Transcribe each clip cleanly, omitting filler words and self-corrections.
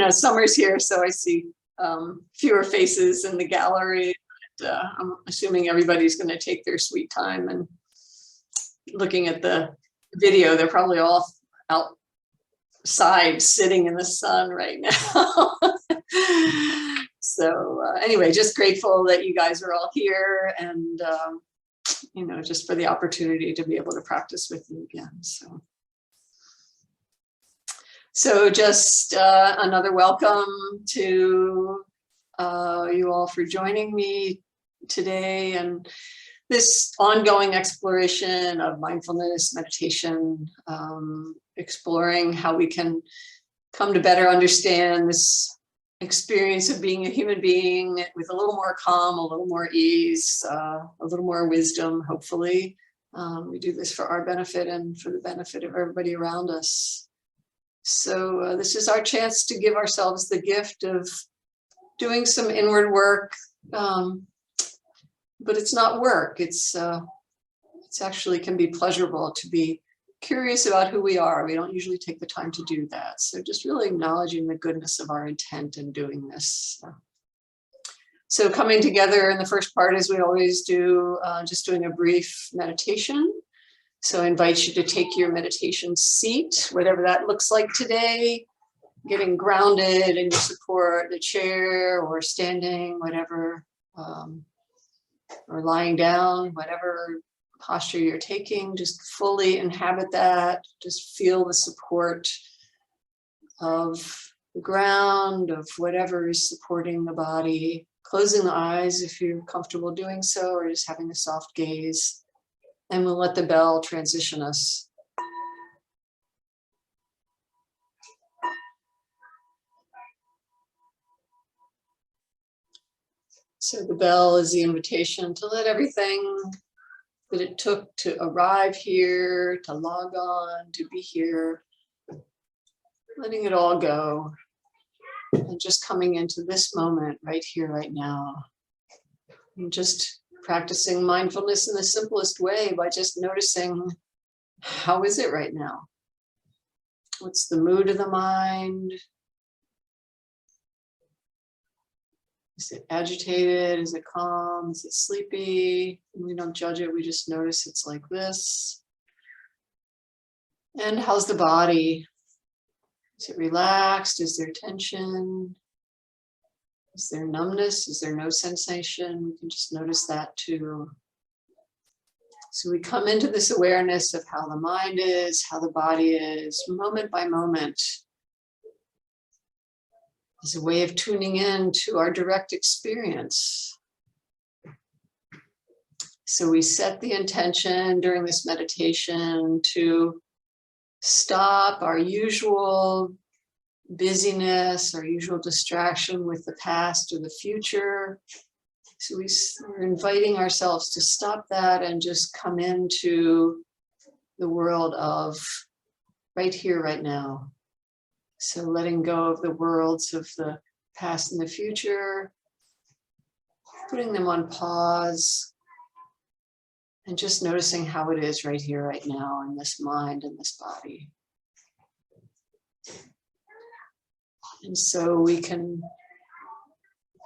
summer's here, so I see fewer faces in the gallery. But, I'm assuming everybody's going to take their sweet time, and looking at the video, they're probably all outside sitting in the sun right now. So anyway, just grateful that you guys are all here, and just for the opportunity to be able to practice with you again. So just another welcome to you all for joining me today, and this ongoing exploration of mindfulness, meditation, exploring how we can come to better understand this experience of being a human being with a little more calm, a little more ease, a little more wisdom, hopefully. We do this for our benefit and for the benefit of everybody around us. So this is our chance to give ourselves the gift of doing some inward work, but it's not work. It's actually can be pleasurable to be curious about who we are. We don't usually take the time to do that. So just really acknowledging the goodness of our intent in doing this. So coming together in the first part, as we always do, just doing a brief meditation. So I invite you to take your meditation seat, whatever that looks like today, getting grounded in your support, the chair or standing, whatever, or lying down, whatever posture you're taking, just fully inhabit that. Just feel the support of the ground, of whatever is supporting the body. Closing the eyes if you're comfortable doing so, or just having a soft gaze. And we'll let the bell transition us. So the bell is the invitation to let everything that it took to arrive here, to log on, to be here, letting it all go, and just coming into this moment right here, right now. And just practicing mindfulness in the simplest way by just noticing, how is it right now? What's the mood of the mind? Is it agitated? Is it calm? Is it sleepy? We don't judge it. We just notice it's like this. And how's the body? Is it relaxed? Is there tension? Is there numbness? Is there no sensation? We can just notice that too. So we come into this awareness of how the mind is, how the body is, moment by moment, as a way of tuning in to our direct experience. So we set the intention during this meditation to stop our usual busyness, our usual distraction with the past or the future. So we're inviting ourselves to stop that and just come into the world of right here, right now. So letting go of the worlds of the past and the future, putting them on pause, and just noticing how it is right here, right now, in this mind and this body. And so we can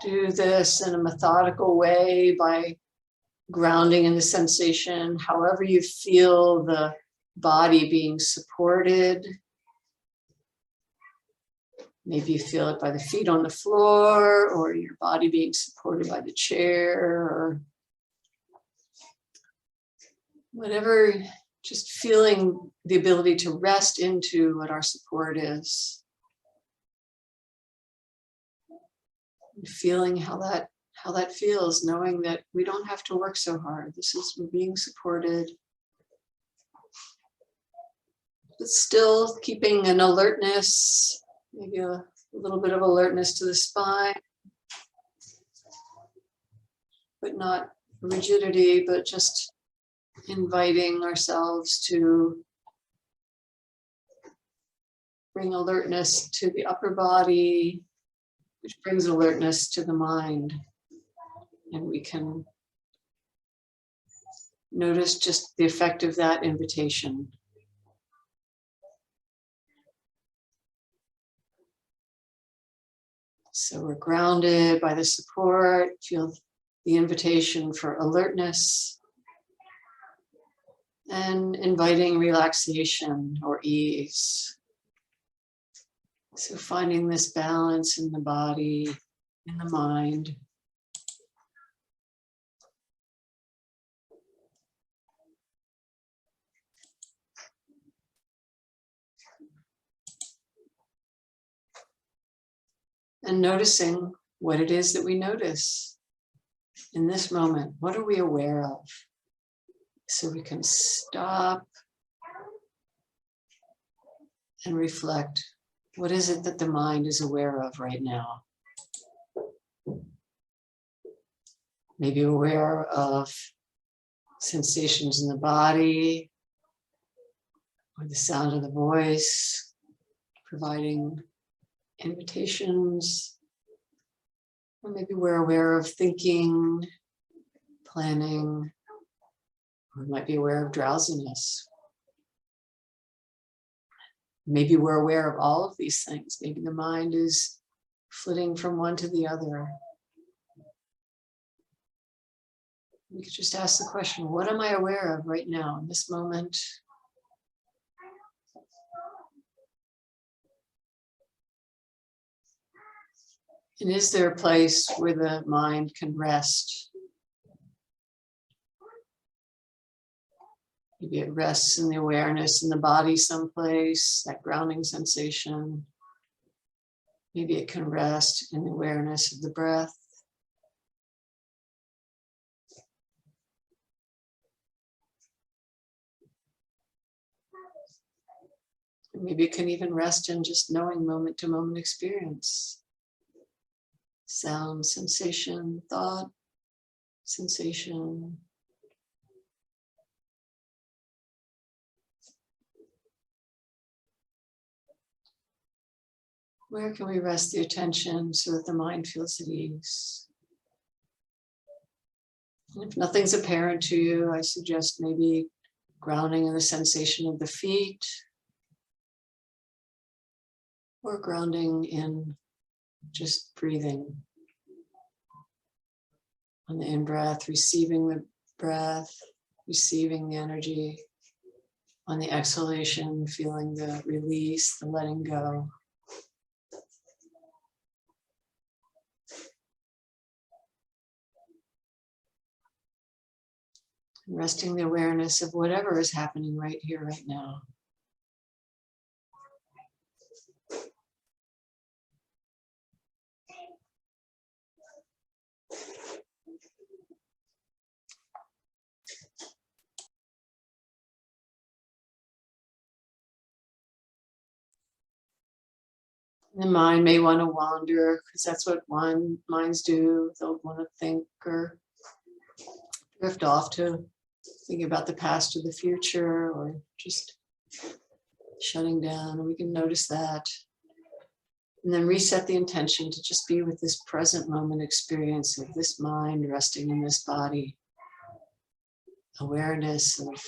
do this in a methodical way by grounding in the sensation, however you feel the body being supported. Maybe you feel it by the feet on the floor, or your body being supported by the chair, or whatever, just feeling the ability to rest into what our support is. And feeling how that feels, knowing that we don't have to work so hard. We're being supported. But still keeping an alertness, maybe a little bit of alertness to the spine, but not rigidity, but just inviting ourselves to bring alertness to the upper body, which brings alertness to the mind. And we can notice just the effect of that invitation. So we're grounded by the support, feel the invitation for alertness and inviting relaxation or ease. So finding this balance in the body, in the mind. And noticing what it is that we notice in this moment. What are we aware of? So we can stop and reflect. What is it that the mind is aware of right now? Maybe aware of sensations in the body, or the sound of the voice, providing invitations. Or maybe we're aware of thinking, planning, or we might be aware of drowsiness. Maybe we're aware of all of these things. Maybe the mind is flitting from one to the other. We could just ask the question, what am I aware of right now in this moment? And is there a place where the mind can rest? Maybe it rests in the awareness in the body someplace, that grounding sensation. Maybe it can rest in the awareness of the breath. Maybe it can even rest in just knowing moment-to-moment experience. Sound, sensation, thought, sensation. Where can we rest the attention so that the mind feels at ease? And if nothing's apparent to you, I suggest maybe grounding in the sensation of the feet, or grounding in just breathing. On the in-breath, receiving the breath, receiving the energy. On the exhalation, feeling the release, the letting go. And resting the awareness of whatever is happening right here, right now. The mind may want to wander, because that's what minds do. They'll want to think or drift off to thinking about the past or the future, or just shutting down. And we can notice that. And then reset the intention to just be with this present moment experience of this mind resting in this body. Awareness of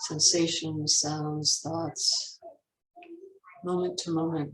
sensations, sounds, thoughts, moment to moment.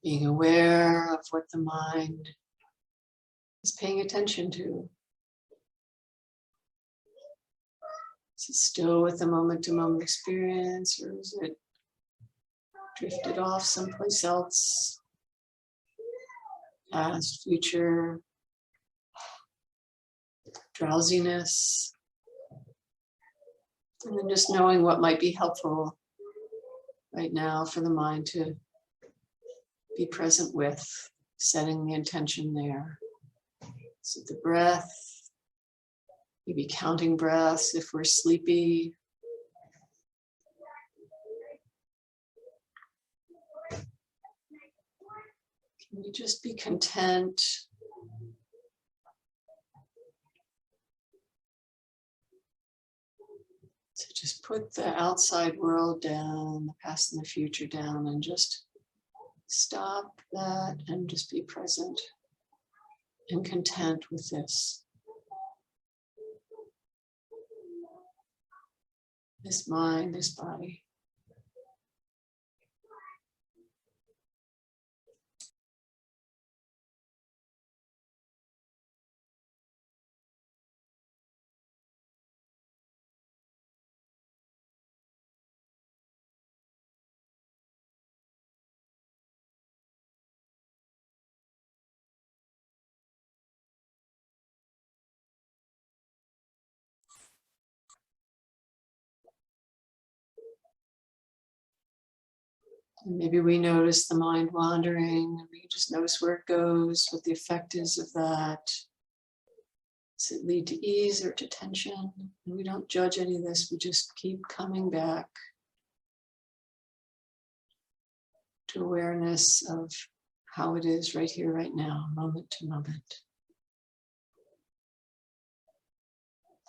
Being aware of what the mind is paying attention to. Is it still with the moment-to-moment experience, or is it drifted off someplace else? Past, future, drowsiness. And then just knowing what might be helpful right now for the mind to be present with, setting the intention there. So the breath, Maybe counting breaths if we're sleepy. Can you just be content to just put the outside world down, the past and the future down, and just stop that and just be present and content with this mind, this body. And maybe we notice the mind wandering, and we just notice where it goes, what the effect is of that. Does it lead to ease or to tension? And we don't judge any of this, we just keep coming back to awareness of how it is right here, right now, moment to moment.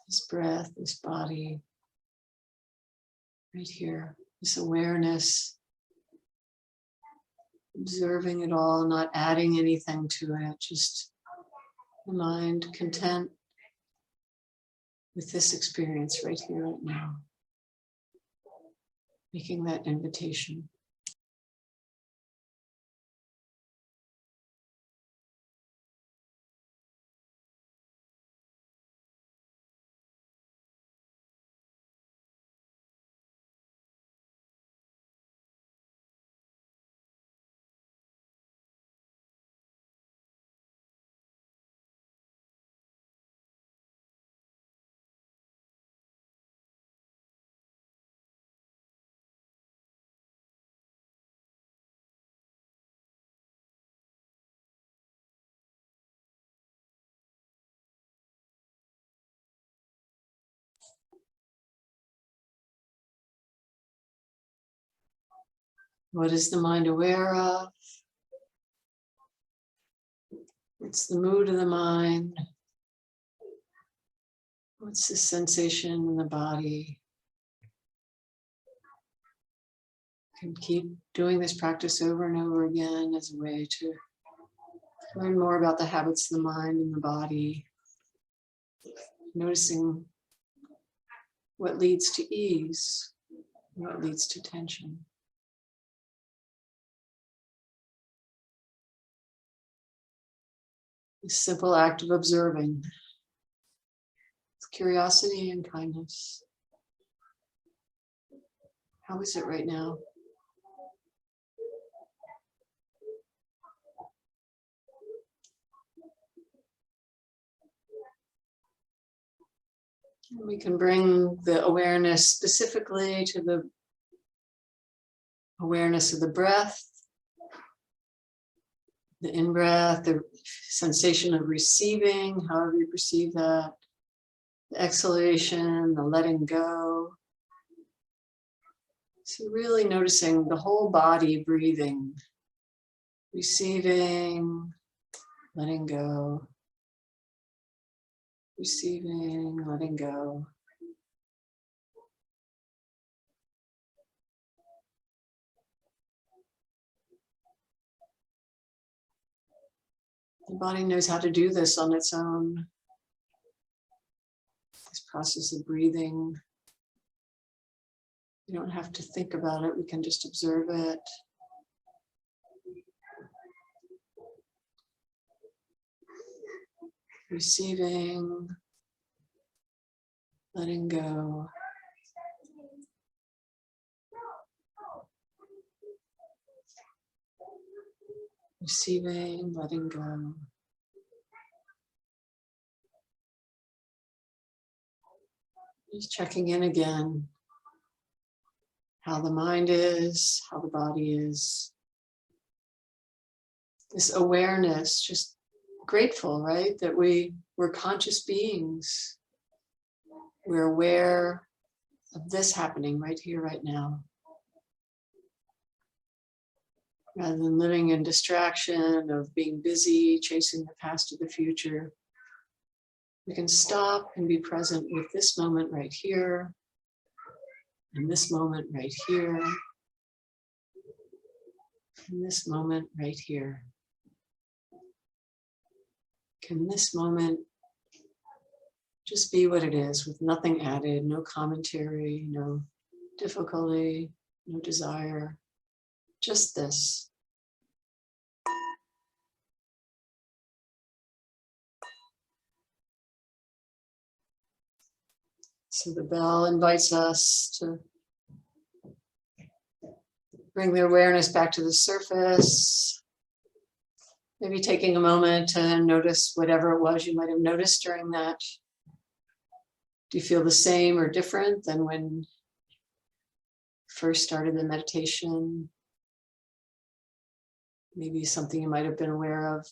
This breath, this body, right here, this awareness, observing it all, not adding anything to it, just the mind content with this experience right here, right now. Making that invitation. What is the mind aware of? What's the mood of the mind? What's the sensation in the body? You can keep doing this practice over and over again as a way to learn more about the habits of the mind and the body. Noticing what leads to ease, what leads to tension. A simple act of observing with curiosity and kindness. How is it right now? We can bring the awareness specifically to the awareness of the breath, the in-breath, the sensation of receiving, however you perceive that, the exhalation, the letting go. So really noticing the whole body breathing, receiving, letting go, receiving, letting go. The body knows how to do this on its own. This process of breathing. You don't have to think about it, we can just observe it. Receiving, letting go. Receiving, letting go. Just checking in again. How the mind is, how the body is. This awareness, just grateful, right? That we're conscious beings. We're aware of this happening right here, right now. Rather than living in distraction of being busy, chasing the past or the future, we can stop and be present with this moment right here, and this moment right here, and this moment right here. Can this moment just be what it is, with nothing added, no commentary, no difficulty, no desire, just this. So the bell invites us to bring the awareness back to the surface. Maybe taking a moment to notice whatever it was you might have noticed during that. Do you feel the same or different than when you first started the meditation? Maybe something you might have been aware of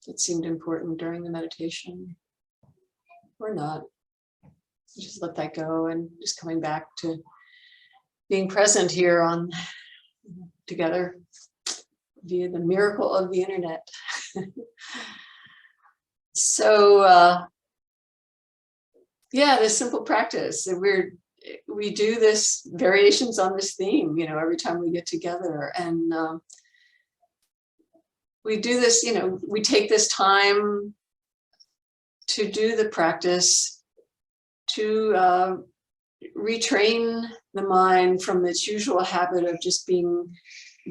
that seemed important during the meditation, or not. Just let that go, and just coming back to being present here on together via the miracle of the internet. So yeah, this simple practice, we do this variations on this theme, every time we get together, and we do this, we take this time to do the practice to retrain the mind from its usual habit of just being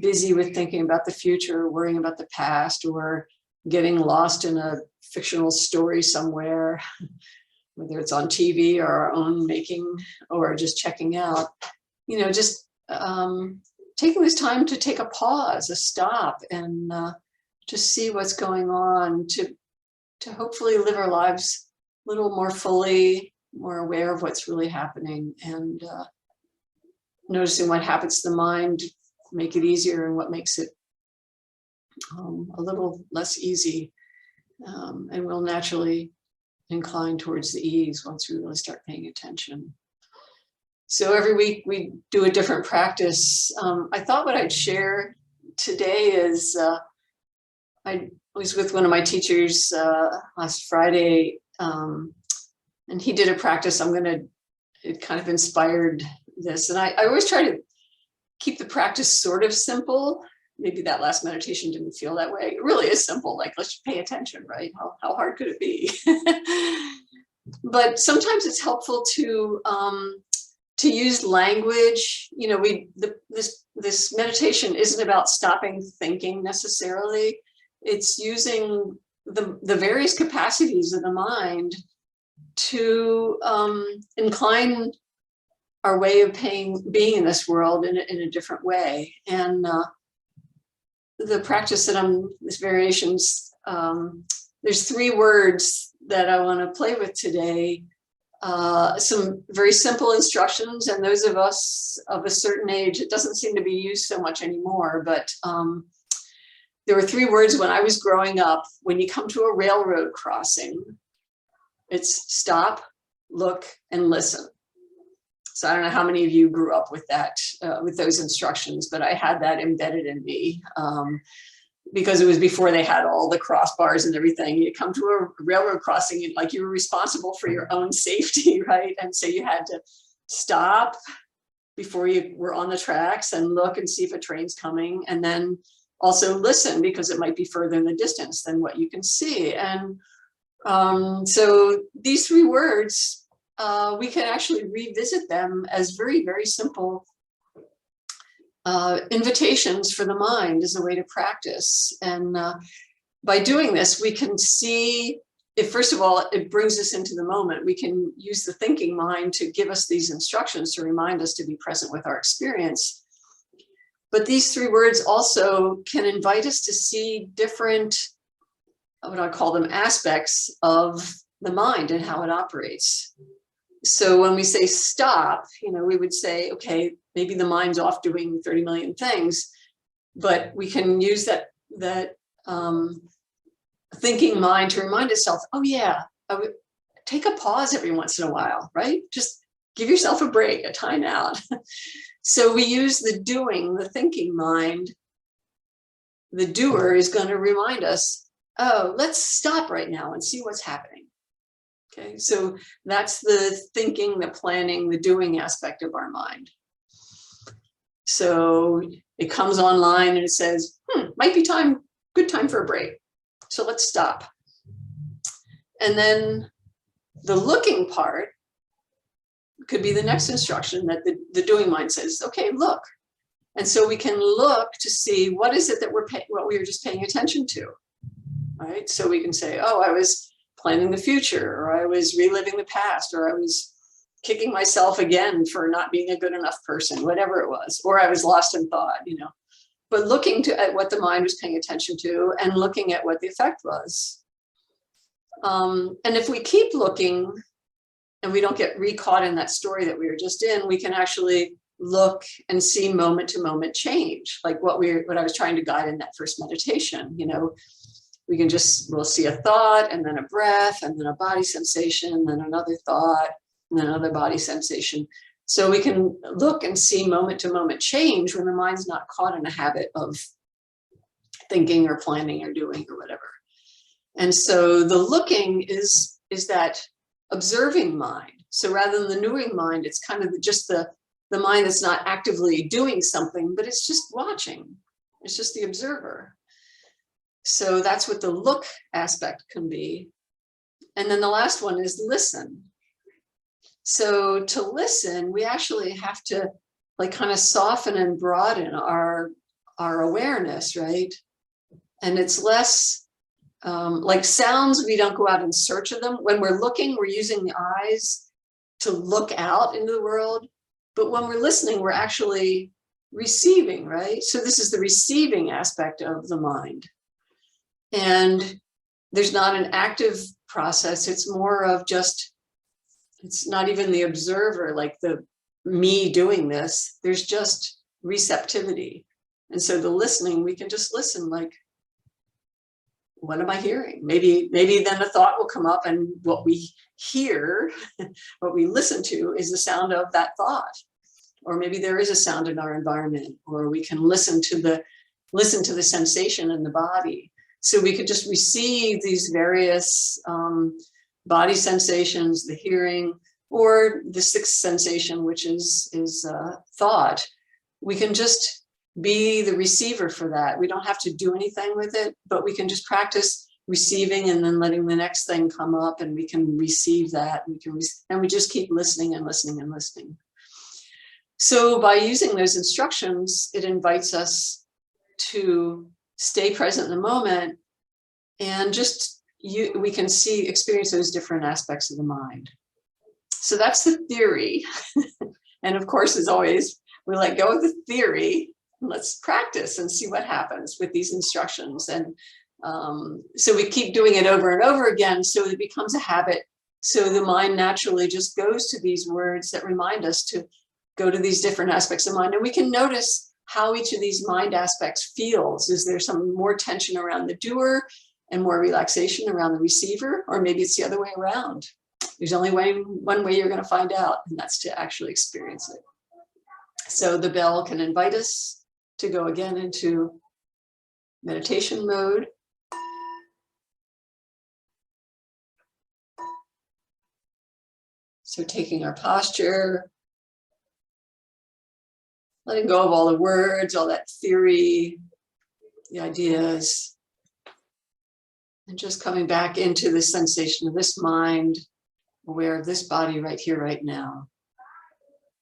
busy with thinking about the future, worrying about the past, or getting lost in a fictional story somewhere, whether it's on TV or our own making, or just checking out, just taking this time to take a pause, a stop, and just see what's going on, to hopefully live our lives a little more fully, more aware of what's really happening, and noticing what happens to the mind, make it easier, and what makes it a little less easy. And we'll naturally incline towards the ease once we really start paying attention. So every week we do a different practice. I thought what I'd share today is, I was with one of my teachers last Friday, and he did a practice. It kind of inspired this. And I always try to keep the practice sort of simple. Maybe that last meditation didn't feel that way. It really is simple. Like, let's pay attention, right? How hard could it be? But sometimes it's helpful to use language. This meditation isn't about stopping thinking necessarily. It's using the various capacities of the mind to incline our way of being in this world in a different way. And the practice this variations, there's 3 words that I want to play with today. Some very simple instructions, and those of us of a certain age, it doesn't seem to be used so much anymore, but there were 3 words when I was growing up. When you come to a railroad crossing, it's stop, look, and listen. So I don't know how many of you grew up with that, with those instructions, but I had that embedded in me because it was before they had all the crossbars and everything. You come to a railroad crossing, and like you were responsible for your own safety, right? And so you had to stop before you were on the tracks and look and see if a train's coming, and then also listen, because it might be further in the distance than what you can see. And so these 3 words, we can actually revisit them as very, very simple invitations for the mind as a way to practice. And by doing this, we can see if, first of all, it brings us into the moment. We can use the thinking mind to give us these instructions to remind us to be present with our experience. But these 3 words also can invite us to see different, what I call them, aspects of the mind and how it operates. So when we say stop, we would say, okay, maybe the mind's off doing 30 million things, but we can use that thinking mind to remind itself, oh yeah, take a pause every once in a while, right? Just give yourself a break, a time out. So we use the doing, the thinking mind. The doer is going to remind us, oh, let's stop right now and see what's happening. Okay, so that's the thinking, the planning, the doing aspect of our mind. So it comes online and it says, might be good time for a break. So let's stop. And then the looking part could be the next instruction that the doing mind says, okay, look. And so we can look to see what is it that what we were just paying attention to, right? So we can say, oh, I was planning the future, or I was reliving the past, or I was kicking myself again for not being a good enough person, whatever it was, or I was lost in thought, but looking at what the mind was paying attention to and looking at what the effect was. And if we keep looking and we don't get re-caught in that story that we were just in, we can actually look and see moment to moment change, like what I was trying to guide in that first meditation. We'll see a thought, and then a breath, and then a body sensation, and then another thought, and then another body sensation. So we can look and see moment to moment change when the mind's not caught in a habit of thinking or planning or doing or whatever. And so the looking is that observing mind. So rather than the doing mind, it's kind of just the mind that's not actively doing something, but it's just watching. It's just the observer. So that's what the look aspect can be. And then the last one is listen. So to listen, we actually have to kind of soften and broaden our awareness, right? And it's less like sounds, we don't go out in search of them. When we're looking, we're using the eyes to look out into the world. But when we're listening, we're actually receiving, right? So this is the receiving aspect of the mind. And there's not an active process. It's more of it's not even the observer, like the me doing this. There's just receptivity. And so the listening, we can just listen like, what am I hearing? Maybe then a thought will come up, and what we hear, what we listen to is the sound of that thought. Or maybe there is a sound in our environment, or we can listen to the sensation in the body. So we could just receive these various body sensations, the hearing, or the sixth sensation, which is thought. We can just be the receiver for that. We don't have to do anything with it, but we can just practice receiving and then letting the next thing come up, and we can receive that. And we just keep listening and listening and listening. So by using those instructions, it invites us to stay present in the moment, and we can experience those different aspects of the mind. So that's the theory. And of course, as always, we let go of the theory. Let's practice and see what happens with these instructions. And so we keep doing it over and over again, so it becomes a habit. So the mind naturally just goes to these words that remind us to go to these different aspects of mind. And we can notice how each of these mind aspects feels. Is there some more tension around the doer and more relaxation around the receiver? Or maybe it's the other way around. There's only one way you're going to find out, and that's to actually experience it. So the bell can invite us to go again into meditation mode. So taking our posture, letting go of all the words, all that theory, the ideas, and just coming back into the sensation of this mind, aware of this body right here, right now.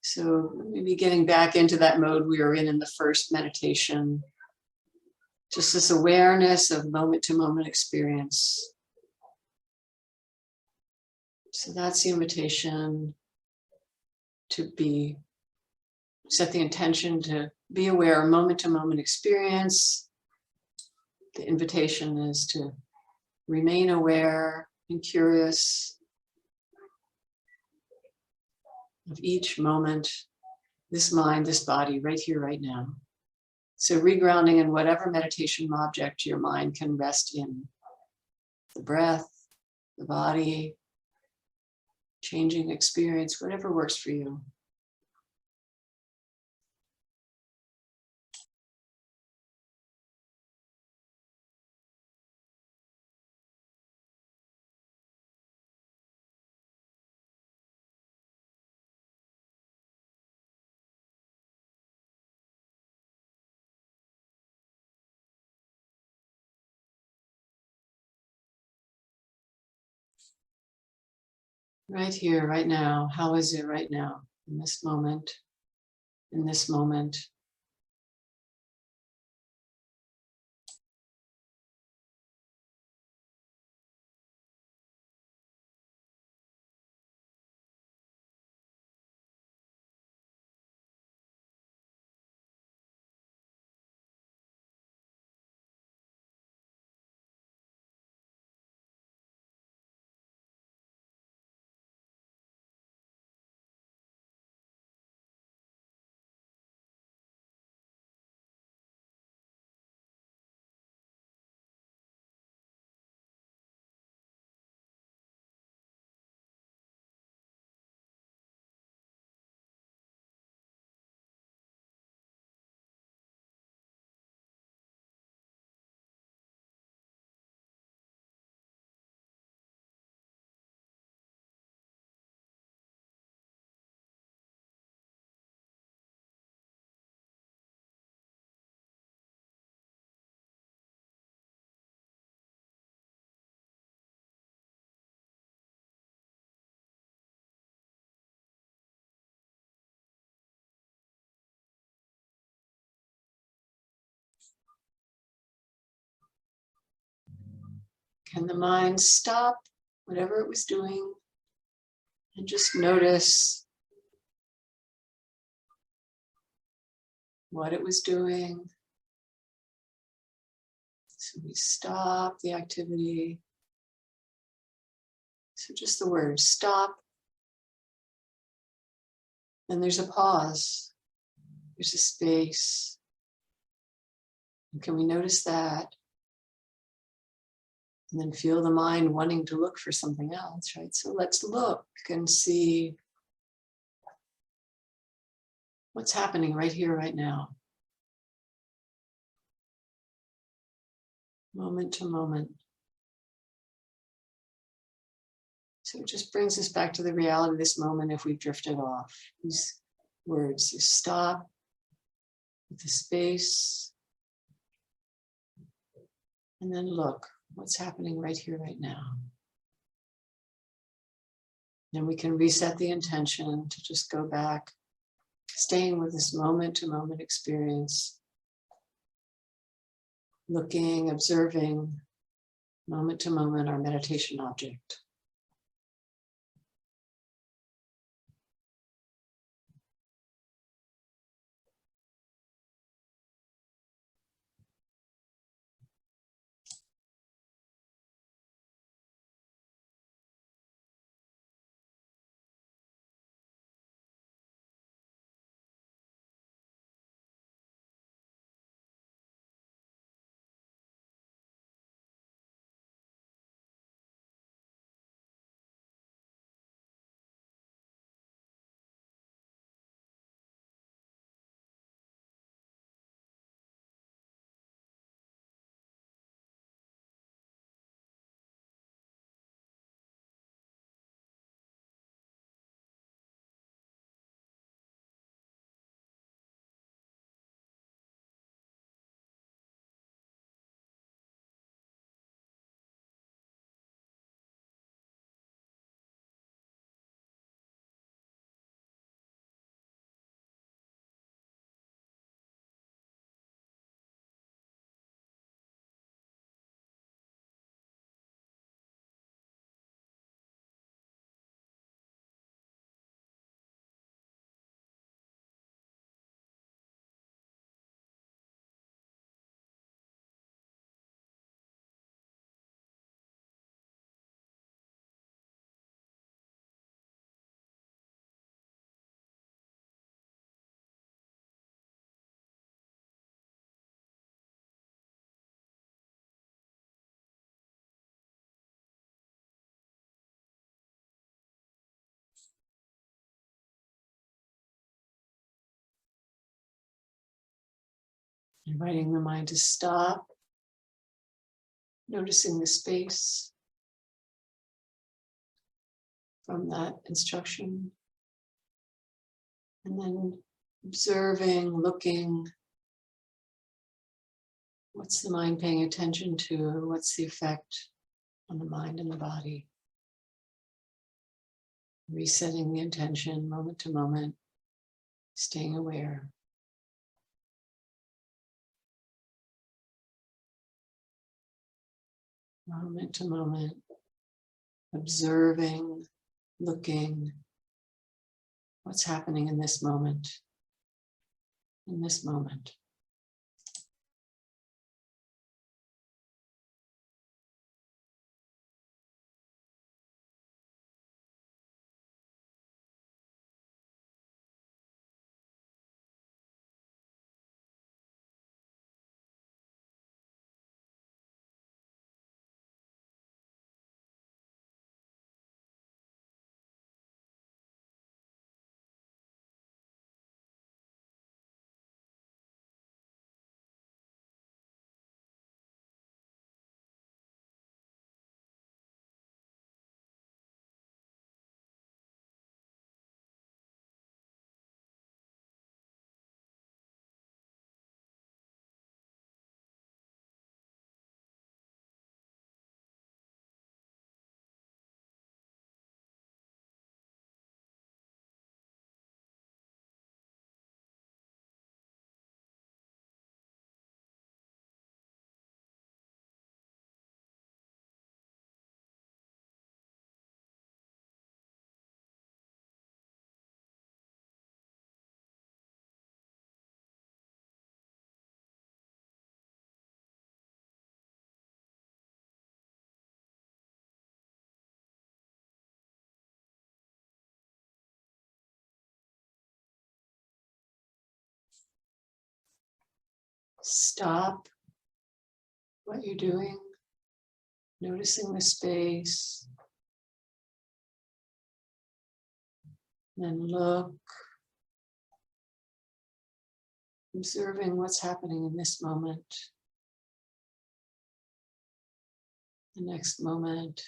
So maybe getting back into that mode we were in the first meditation, just this awareness of moment to moment experience. So that's the invitation to set the intention to be aware of moment to moment experience. The invitation is to remain aware and curious of each moment, this mind, this body, right here, right now. So regrounding in whatever meditation object your mind can rest in. The breath, the body, changing experience, whatever works for you. Right here, right now. How is it right now, in this moment, in this moment? Can the mind stop whatever it was doing and just notice what it was doing? So we stop the activity. So just the word stop. Then there's a pause. There's a space. And can we notice that? And then feel the mind wanting to look for something else, right? So let's look and see what's happening right here, right now. Moment to moment. So it just brings us back to the reality of this moment if we've drifted off. These words, you stop with the space, and then look what's happening right here, right now. Then we can reset the intention to just go back, staying with this moment to moment experience, looking, observing, moment to moment, our meditation object. Inviting the mind to stop, noticing the space from that instruction, and then observing, looking, what's the mind paying attention to, what's the effect on the mind and the body. Resetting the intention moment to moment, staying aware. Moment to moment, observing, looking, what's happening in this moment, in this moment. Stop what you're doing, noticing the space, then look, observing what's happening in this moment, the next moment,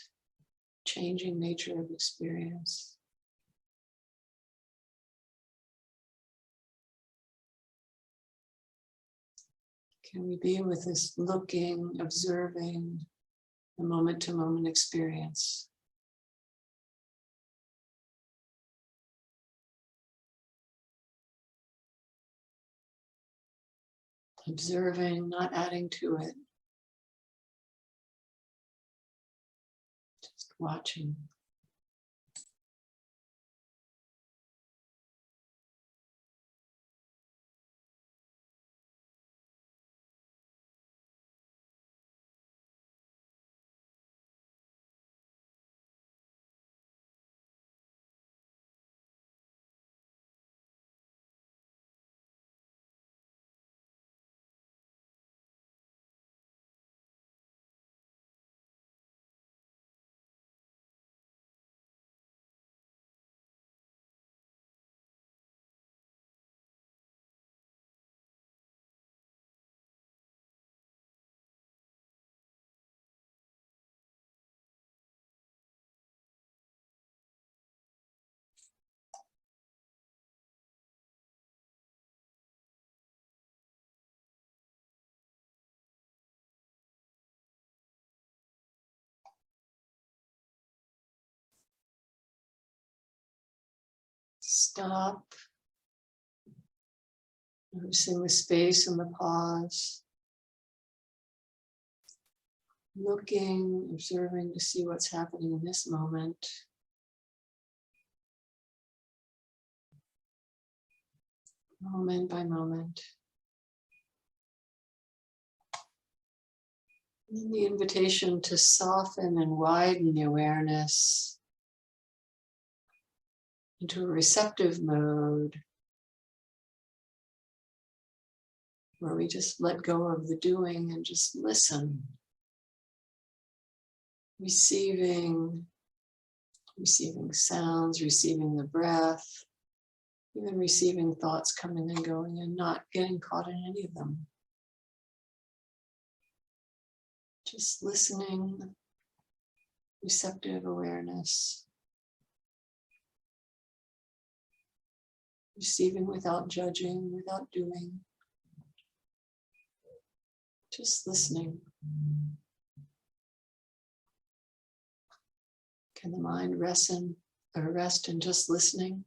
changing nature of experience. Can we be with this looking, observing, the moment-to-moment experience? Observing, not adding to it. Just watching. Stop, noticing the space and the pause, looking, observing to see what's happening in this moment. Moment by moment. And then the invitation to soften and widen the awareness into a receptive mode where we just let go of the doing and just listen. Receiving sounds, receiving the breath, even receiving thoughts coming and going and not getting caught in any of them. Just listening, receptive awareness, receiving without judging, without doing, just listening. Can the mind rest in just listening?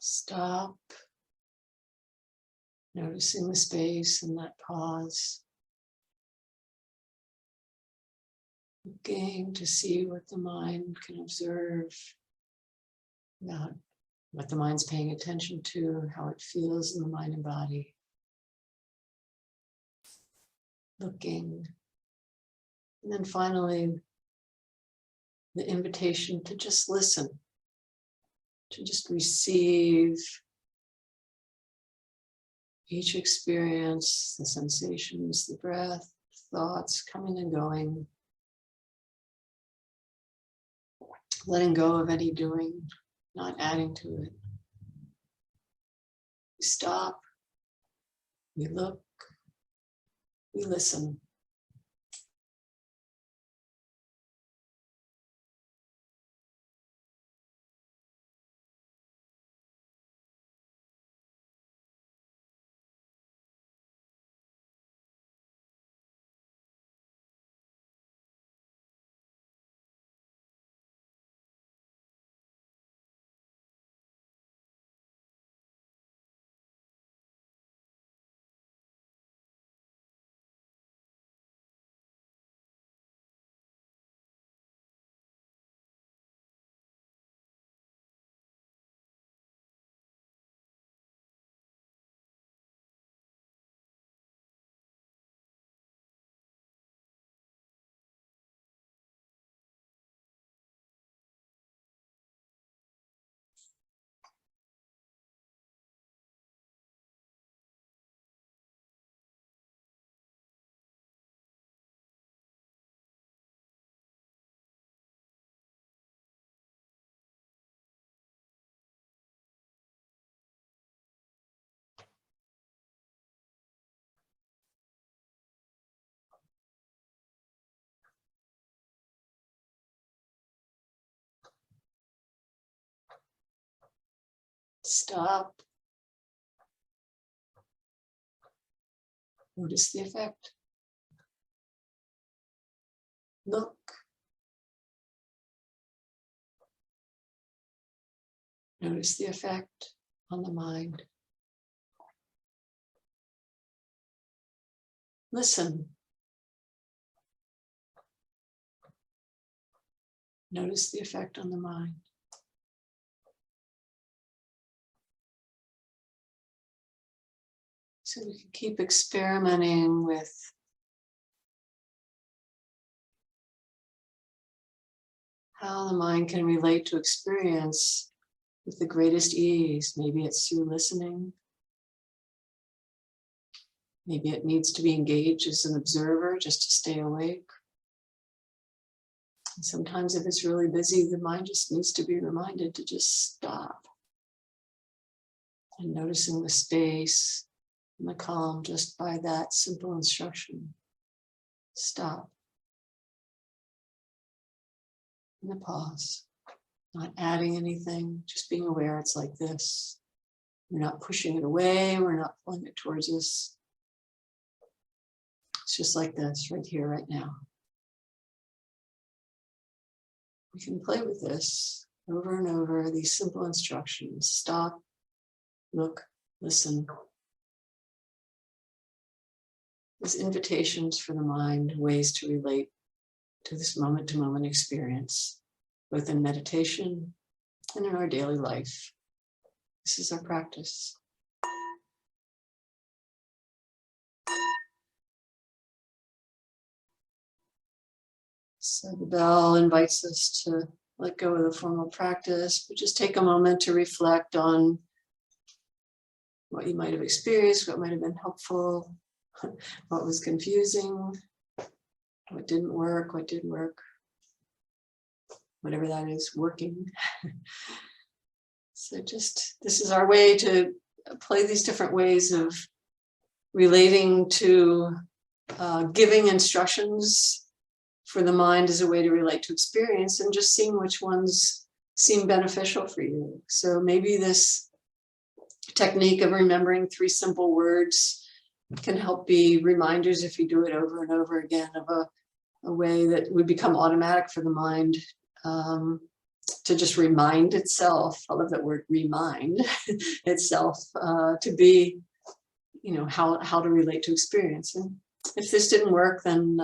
Stop, noticing the space and that pause. Looking to see what the mind can observe about what the mind's paying attention to, how it feels in the mind and body. Looking. And then finally, the invitation to just listen, to just receive each experience, the sensations, the breath, thoughts coming and going, letting go of any doing, not adding to it. We stop, we look, we listen. Stop. Notice the effect. Look. Notice the effect on the mind. Listen. Notice the effect on the mind. So we can keep experimenting with how the mind can relate to experience with the greatest ease. Maybe it's through listening. Maybe it needs to be engaged as an observer just to stay awake. And sometimes if it's really busy, the mind just needs to be reminded to just stop. And noticing the space and the calm just by that simple instruction. Stop. And a pause. Not adding anything, just being aware it's like this. We're not pushing it away, we're not pulling it towards us. It's just like this, right here, right now. We can play with this over and over, these simple instructions. Stop, look, listen. These invitations for the mind, ways to relate to this moment-to-moment experience, both in meditation and in our daily life. This is our practice. So the bell invites us to let go of the formal practice, but just take a moment to reflect on what you might have experienced, what might have been helpful, what was confusing, what didn't work, what did work, whatever that is, working. So just, this is our way to play these different ways of relating to giving instructions for the mind as a way to relate to experience, and just seeing which ones seem beneficial for you. So maybe this technique of remembering 3 simple words can help be reminders, if you do it over and over again, of a way that would become automatic for the mind to just remind itself. I love that word, remind itself, to be, how to relate to experience. And if this didn't work, then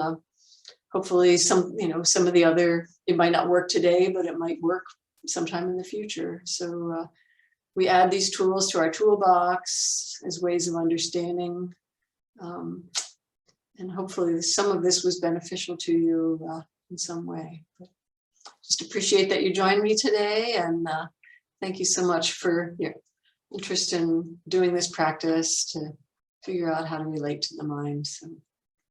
hopefully some of the other, it might not work today, but it might work sometime in the future. So we add these tools to our toolbox as ways of understanding. And hopefully some of this was beneficial to you in some way. But just appreciate that you joined me today, and thank you so much for your interest in doing this practice to figure out how to relate to the mind. So